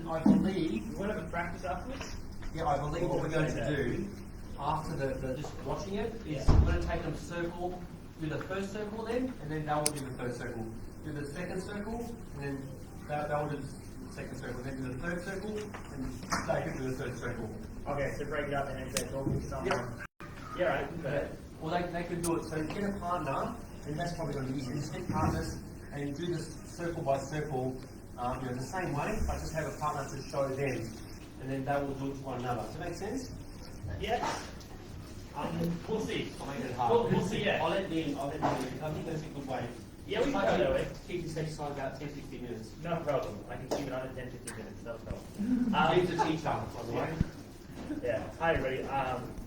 I believe... You want to have a practice afterwards? Yeah, I believe what we're going to do after the just watching it is we're going to take them circle, do the first circle then, and then they'll do the first circle. Do the second circle, and then they'll do the second circle. Then do the third circle, and they can do the third circle. Okay, so break it up and then say talking to someone. Yeah, right. Or they could do it, so get a partner, and that's probably going to be easy. Just get partners and do this circle by circle, the same way, but just have a partner to show them, and then they will do it to one another. Does that make sense? Yeah. We'll see. I'll make it hard. We'll see, yeah. I'll let them, I think that's a good way. Yeah, we can go that way. Keep this exercise about 10-15 minutes. No problem. I can keep it under 10-15 minutes, no problem. He's a teacher, by the way. Yeah. Hi, everybody.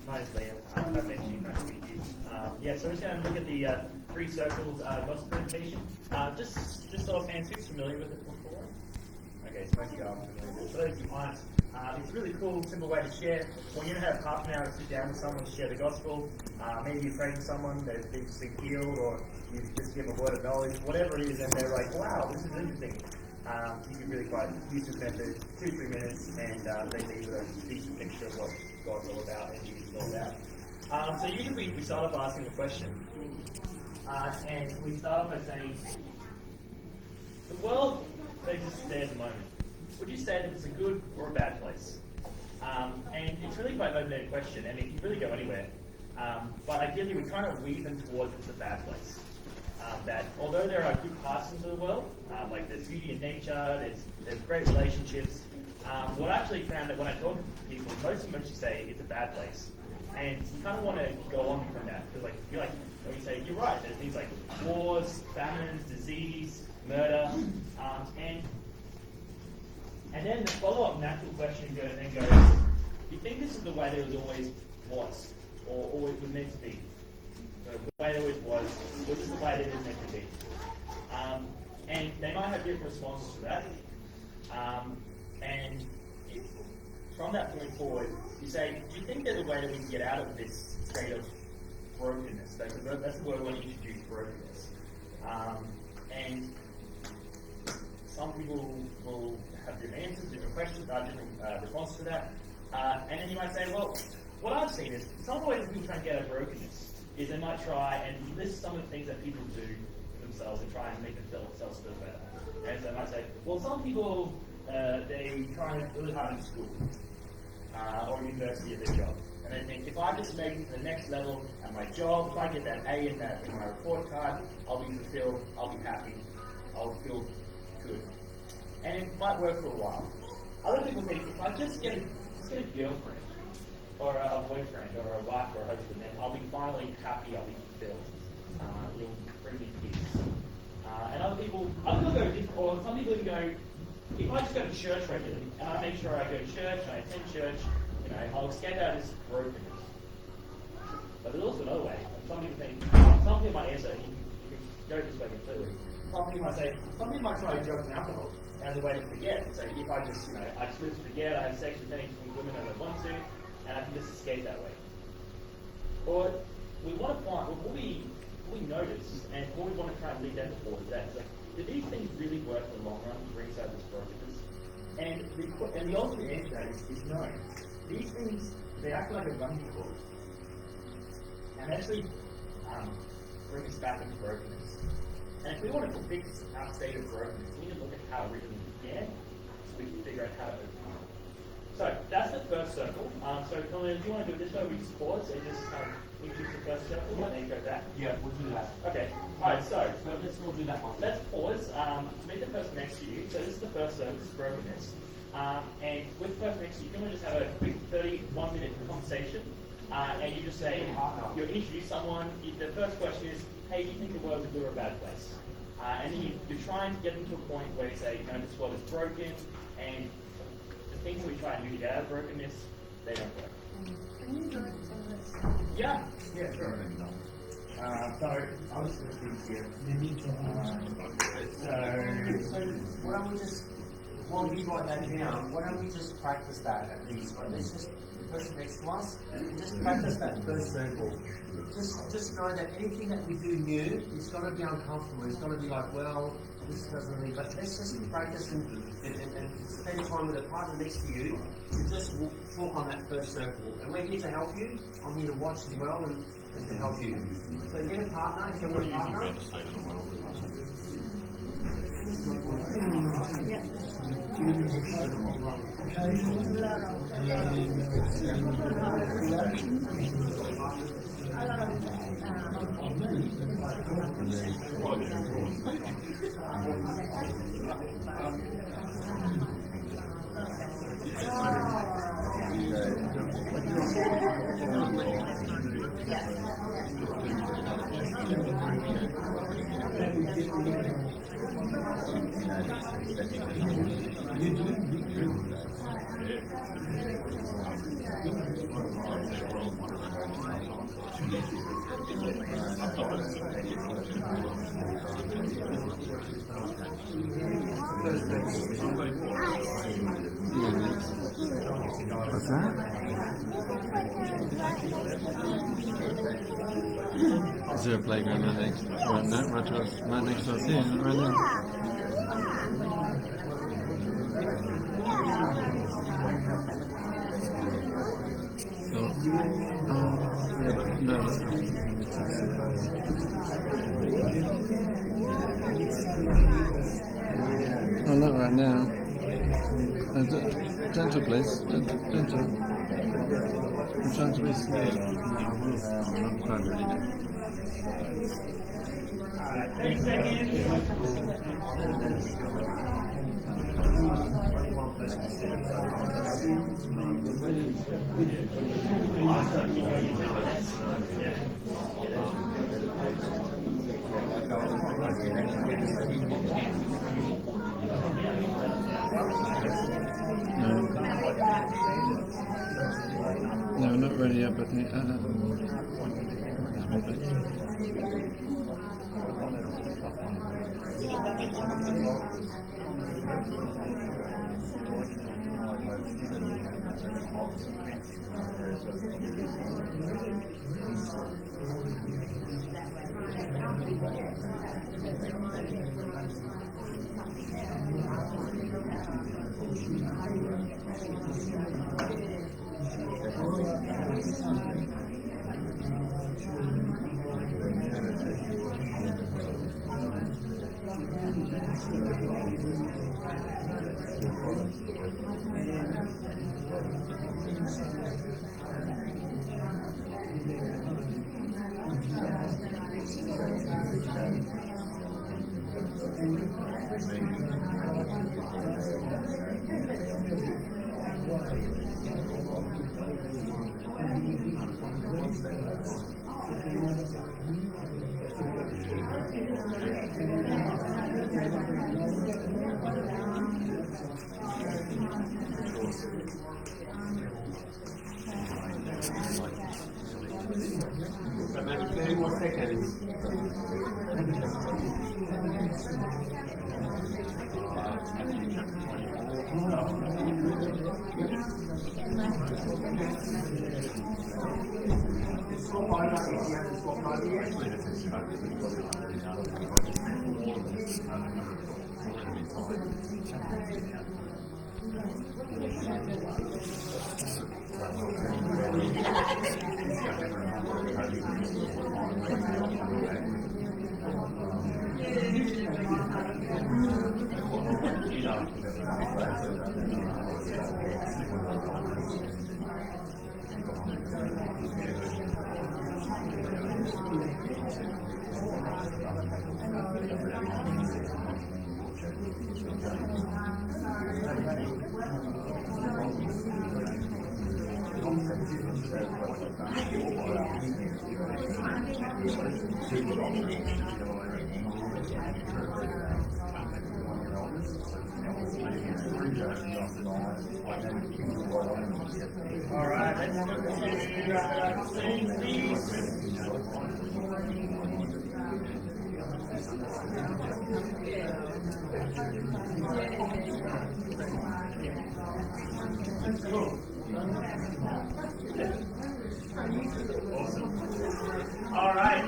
My name's Liam. I've met you. Nice to meet you. So we're just going to look at the 3 circles gospel presentation. Just so our fans who's familiar with it before. Okay, so most of you are familiar with it. For those who aren't, it's a really cool, simple way to share. When you have half an hour to sit down with someone to share the gospel, maybe you're praying to someone that's been healed, or you just give a word of knowledge, whatever it is, and they're like, wow, this is interesting. You can really quite use this method, 2-3 minutes, and they leave with a decent picture of what God's all about and Jesus is all about. So usually we start off asking a question, and we start off by saying, the world that exists today at the moment, would you say that it's a good or a bad place? And it's really quite an open-ended question, and it can really go anywhere. But ideally, we're trying to weave them towards it's a bad place. That although there are good parts into the world, like there's beauty in nature, there's great relationships, what I actually found that when I talk to people, most of them actually say it's a bad place. And you kind of want to go on from that, because like, you're like, when you say, you're right, there's things like wars, famines, disease, murder, and then the follow-up natural question goes, do you think this is the way that it always was, or it was meant to be? The way that it always was this the way that it is meant to be? And they might have different responses to that. And from that point forward, you say, do you think there's a way that we can get out of this state of brokenness? That's the word I want to introduce, brokenness. And some people will have different answers, different questions, different responses to that. And then you might say, well, what I've seen is some of the ways that people try and get out of brokenness is they might try and list some of the things that people do themselves and try and make themselves feel better. And so they might say, well, some people, they try and really hard in school or university at their job. And they think, if I just make it to the next level at my job, if I get that A in my report card, I'll be fulfilled, I'll be happy, I'll feel good. And it might work for a while. Other people think, if I just get a girlfriend, or a boyfriend, or a wife, or a husband, then I'll be finally happy, I'll be fulfilled. It'll bring me peace. And other people go different, or some people even go, if I just go to church regularly, and I make sure I go to church, and I attend church, I'll escape out of this brokenness. But there's also another way. Some people might answer, you can go this way completely. Some people might try to drug and alcohol as a way to forget. So if I just, I just live to forget, I have sex with many women as I want to, and I can just escape that way. Or we want to find, what we notice, and what we want to try and lead them towards that is like, do these things really work in the long run to bring us out of this brokenness? And the ultimate answer to that is no. These things, they act like a running cord. And actually bring us back into brokenness. And if we want to fix our state of brokenness, we need to look at how it really began, so we can figure out how to overcome it. So that's the first circle. So Colin, if you want to do it this way, we just pause and just introduce the first circle and then go back. Yeah, we'll do that. Okay. Alright, so we'll do that one. Let's pause. Meet the person next to you. So this is the first circle, this is brokenness. And with the person next to you, you can just have a quick 31-minute conversation. And you just say, you introduce someone. The first question is, hey, do you think the world's a good or a bad place? And then you try and get them to a point where you say, this world is broken, and the things that we try and do to get out of brokenness, they don't work. Can you go into this? Yeah, sure. So I'll just do these here. So why don't we just, while you write that down, why don't we just practice that at least? Right? Let's just, the person next to us, just practice that first circle. Just know that anything that we do new, it's got to be uncomfortable. It's got to be like, well, this doesn't really, but let's just practice and spend time time with a partner next to you to just walk on that first circle. And we're here to help you. I'm here to watch as well and to help you. So get a partner, if you want a partner. What's that? Is there a playground right next to us? Right next to us here, right now? No. Oh, not right now. Gentle, please. Gentle. I'm trying to be slow. I'm not quite ready now. 8 seconds. No, not ready yet, but So maybe 30 more seconds. All right, let's go to scene, please. All right.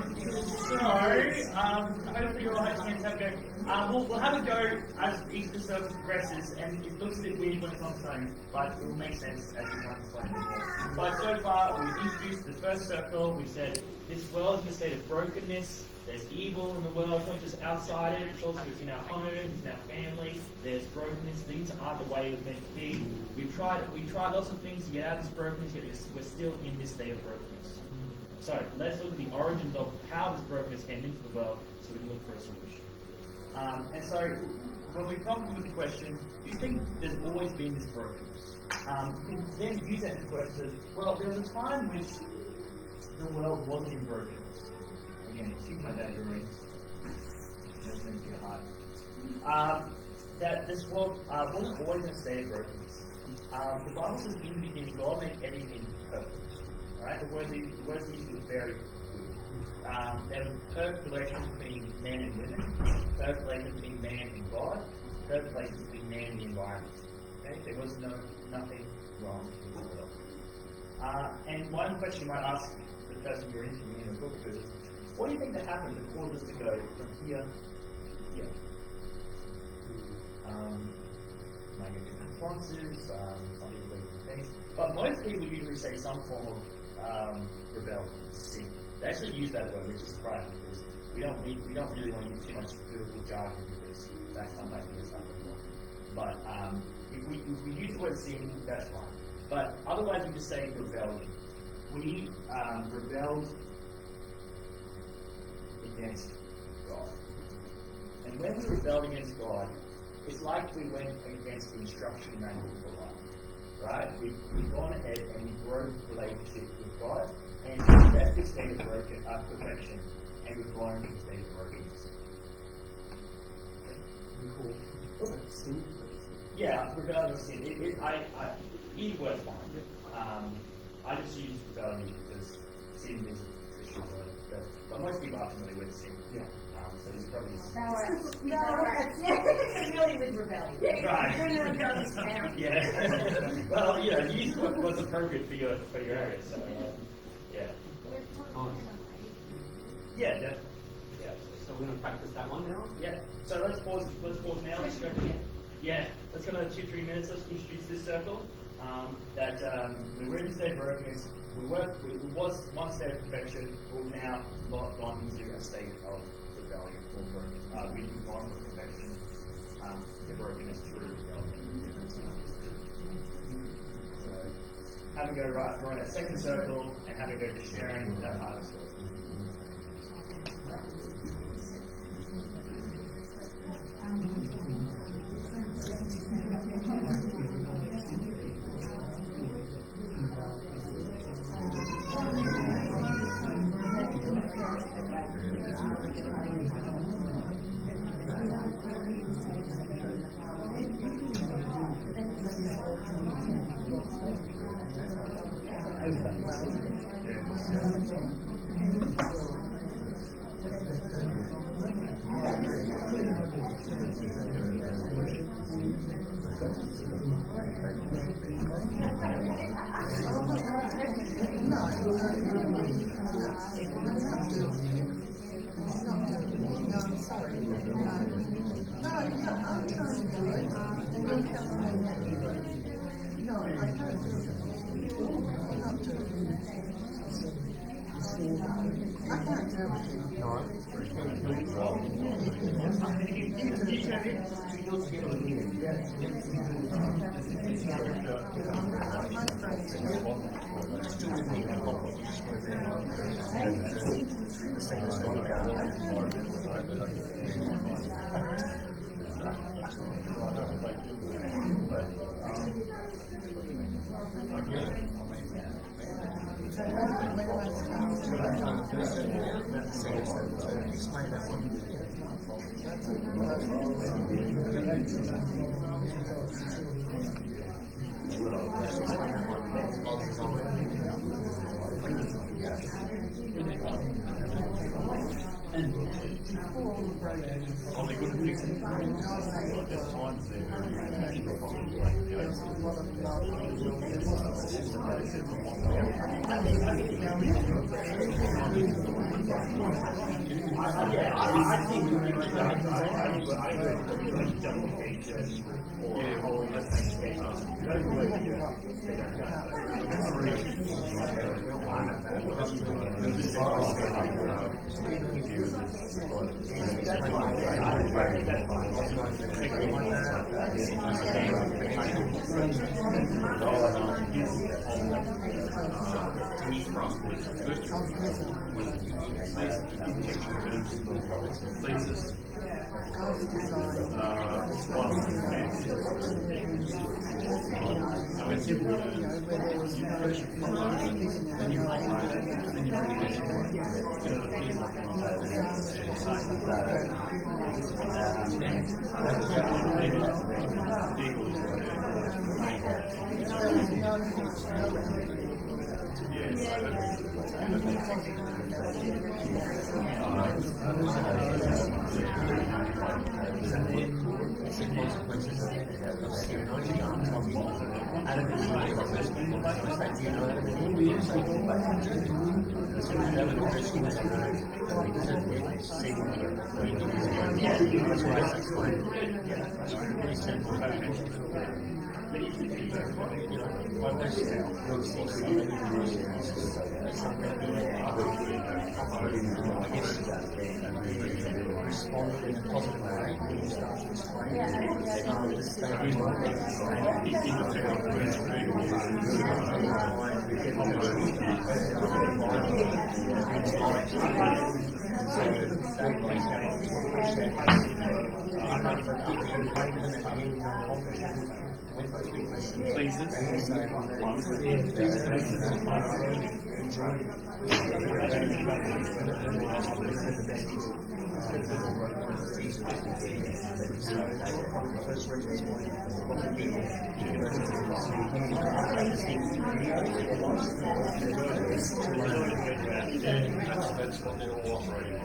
So, hopefully you're all having a go. We'll have a go as each of the circle progresses, and it looks a bit weird when it's on its own, but it will make sense as we come to explain it more. But so far, we've introduced the first circle. We've said this world is in a state of brokenness. There's evil in the world, not just outside it, it's also in our homes, in our family. There's brokenness. Things aren't the way it's meant to be. We've tried lots of things to get out of this brokenness, yet we're still in this state of brokenness. So let's look at the origins of how this brokenness came into the world, so we can look for a solution. And so when we come to the question, do you think there's always been this brokenness? You can then use that question. Well, there was a time which the world wasn't in brokenness. Again, excuse my dad drawings. That's meant to be hard. That this world wasn't always in a state of brokenness. The Bible says in the beginning, God made everything perfect. Right? The word used was very good. There was a perfect relation between man and women, perfect relation between man and God, perfect relation between man and the environment. Okay? There was nothing wrong in the world. And one question you might ask the person you're interviewing in the book is, what do you think that happened that caused us to go from here to here? Might get different responses, some people believe different things. But most people usually say some form of rebellion, sin. They actually use that word, which is surprising because we don't really want to use too much biblical jargon because that's sometimes we get stuff wrong. But if we use the word sin, that's fine. But otherwise we just say rebellion. We rebelled against God. And when we rebelled against God, it's like we went against the instruction manual for life. Right? We've gone ahead and we broke relationship with God, and we left the state of perfection, and we've gone into the state of brokenness. Sin. Yeah, rebellion is sin. Either word's fine. I just use rebellion because sin is a Christian word, but most people are familiar with sin. Yeah. So there's probably Ballarat. It's really with rebellion. Right. We're in a rebellious town. Yeah. Well, use what's appropriate for your area. So yeah. Yeah. So we're going to practice that one now? Yeah. So let's pause now. Let's go. Yeah. Let's go another 2-3 minutes. Let's introduce this circle. We were in the state of brokenness. We was one state of perfection. We've now gone into a state of rebellion or brokenness. We've gone from perfection to brokenness to rebellion. So have a go right that second circle and have a go to sharing that part of the circle. I think we need to double features or That's what they're all operating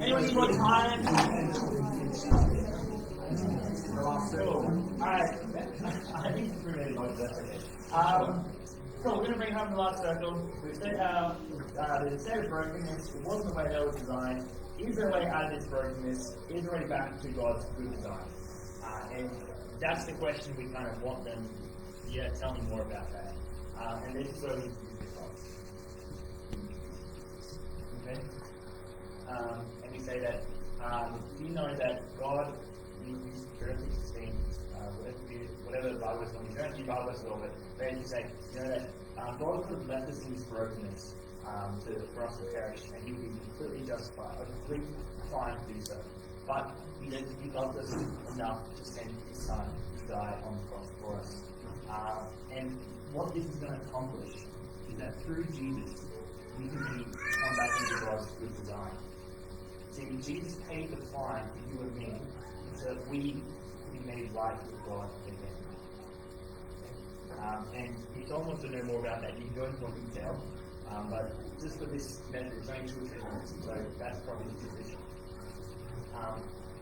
Anyone got time? Alright. I think it's really like that. So we're going to bring home the last circle. We've said how the state of brokenness, it wasn't the way they were designed. is there a way out of this brokenness? Is there a way back to God's good design? And that's the question we kind of want them. Yeah, tell me more about that. And this is where we use the cross. Okay? And we say that, do you know that God uses currently sustained, whatever the Bible is, you don't have to Bible verse at all, but basically say, you know that God could have left us in this brokenness for us to perish, and He would be completely justified, or completely fine to do so. But He loved us enough to send His Son to die on the cross for us. And what this is going to accomplish is that through Jesus, we can come back into God's good design. See, Jesus paid the fine for you and me, so that we can be made right with God again. And if someone wants to know more about that, you can go into more detail. But just for this method, it's only 2 or 3 minutes, so that's probably the position.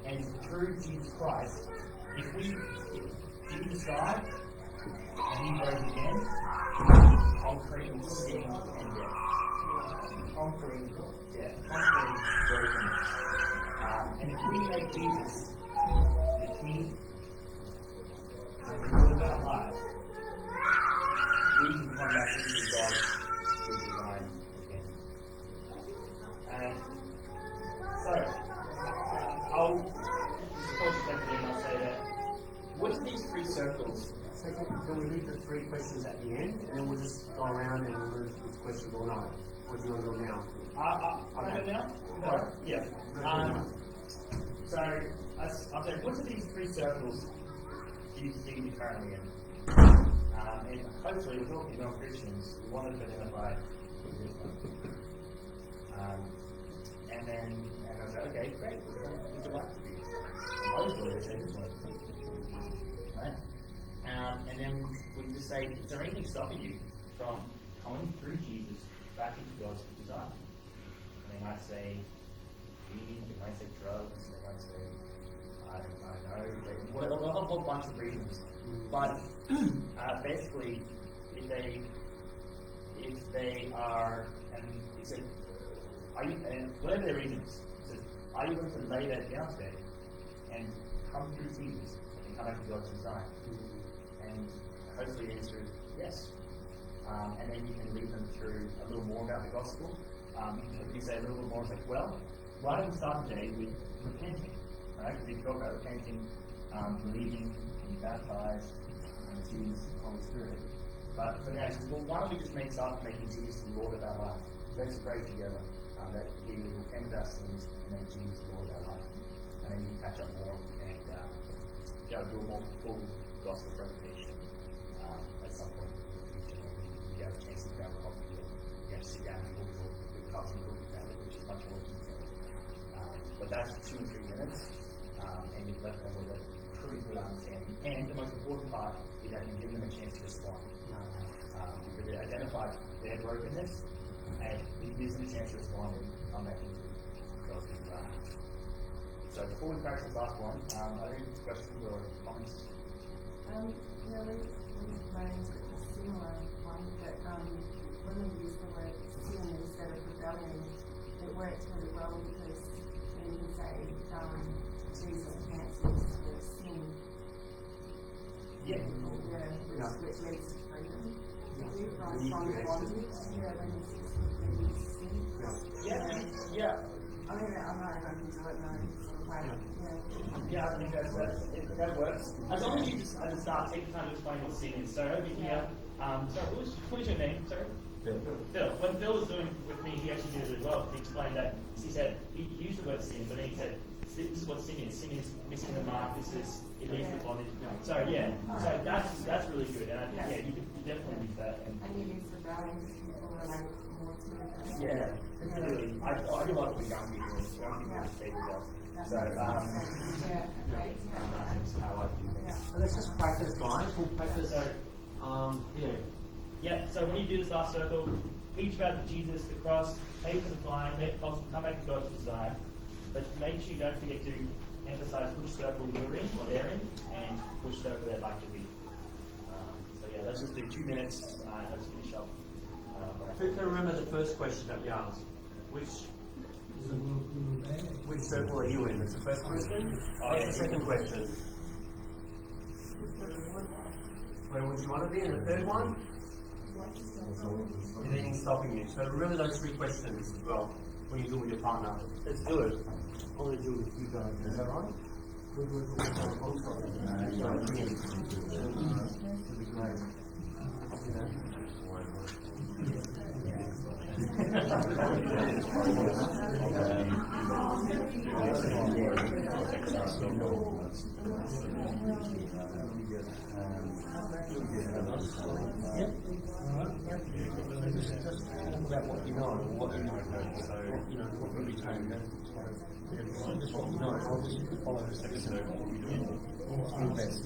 And through Jesus Christ, if Jesus died and He rose again, conquering sin and death. Conquering death. Conquering brokenness. And if we make Jesus the King and the Lord of our lives, we can come back into God's good design again. And so, I'll say that. What are these 3 circles? So can we leave the 3 questions at the end, and then we'll just go around and move with questions or not? Or do you want to go now? Okay. Now? Right. Yeah. So, I'll say, what are these 3 circles do you see you currently in? And hopefully, we're talking about Christians, we want to identify with this one. And I was like, okay, great, would you like to be? Hopefully, they say this one. Right? And then we just say, is there anything stopping you from coming through Jesus back into God's design? And they might say, eating, they might say drugs, they might say, I don't know, a whole bunch of reasons. But basically, if they are, and he said, are you, and whatever their reasons, he said, are you going to lay that down today and come through Jesus and come back to God's design? And hopefully the answer is yes. And then you can lead them through a little more about the gospel. If you say a little bit more, it's like, well, why don't we start today with repenting? Right? Because we talk about repenting, believing, being baptized, and Jesus, the Holy Spirit. But for now, he says, well, why don't we just start making Jesus the Lord of our life? Let's pray together that He will repent of our sins and make Jesus the Lord of our life. And then you can catch up more and do a more full gospel presentation at some point in the future. You have a chance to grab a coffee and you have to sit down and talk with cups and talk about it, which is much more detailed. But that's 2 or 3 minutes, and you've left them with a pretty good understanding. And the most important part is that you give them a chance to respond. Because they identify their brokenness, and it gives them a chance to respond and come back into God's design. So before we practice the last one, are there any questions or comments? Really, we've learned a similar one, but when we use the word sin instead of rebellion, it works really well because when you say Jesus cancels the sin, which leads to freedom. From bondage, when you sin. Yeah. I mean, I'm not even into it now. Yeah, I think that works. As long as you just at the start take the time to explain what sin is. So over here, what was your name? Sorry? Phil. When Phil was doing with me, he actually did it as well. He explained that. He said he used the word sin, but then he said this is what sin is. Sin is missing the mark. It leads to bondage. So yeah, so that's really good. And I think, you could definitely use that. And you use the values people are like more to Yeah, really. I do like what young people do. Young people say well. So I like to do things. So let's just practice, guys. We'll practice. Yeah, so when you do this last circle, teach about Jesus, the cross, pay for the fine, come back to God's design. But make sure you don't forget to emphasize which circle you're in or they're in and which circle they'd like to be. So yeah, let's just do 2 minutes. Let's finish up. Who can remember the first question that we asked? Which Which circle are you in? That's the first question. What's the second question? Where would you want to be in the third one? Is anything stopping you? So really those three questions as well when you do it with your partner. Let's do it. I want to do it with you guys. Is that right? Good. It'll be great. Just about what you know and what you know. So, you know, what will be changed. Just what you know. I'll just follow the second circle. Do best.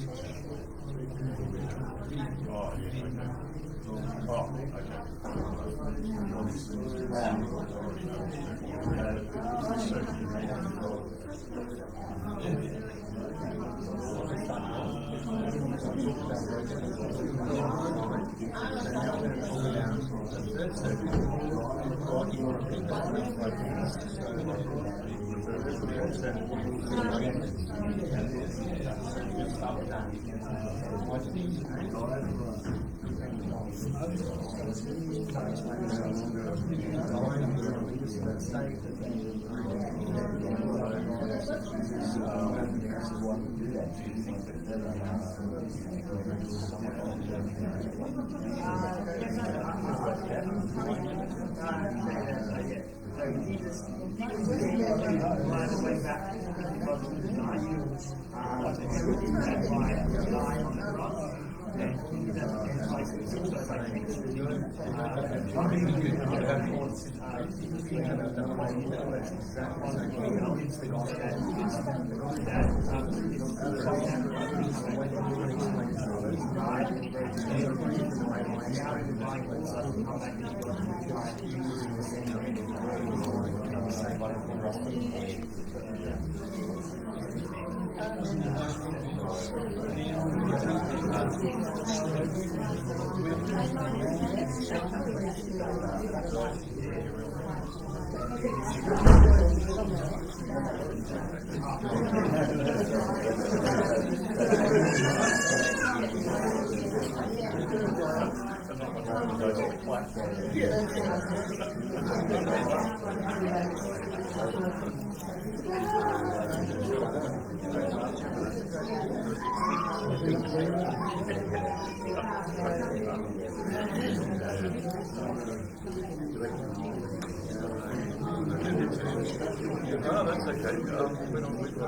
Oh, that's okay.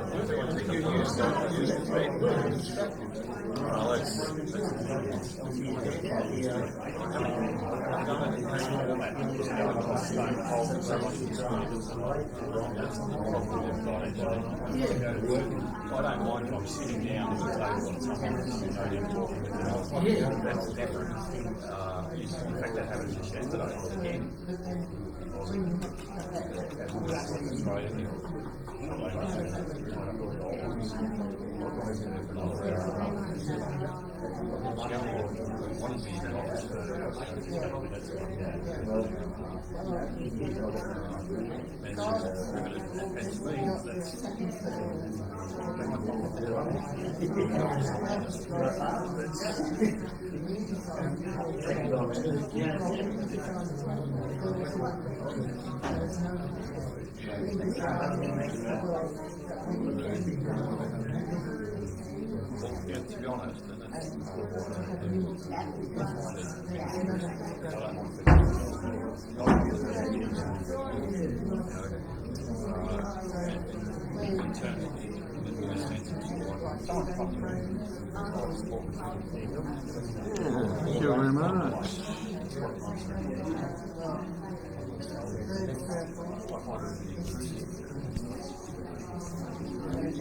I don't mind if I'm sitting down at the table and someone's that's different. In fact, that happened just yesterday again. Yeah, to be honest, Thank you very much.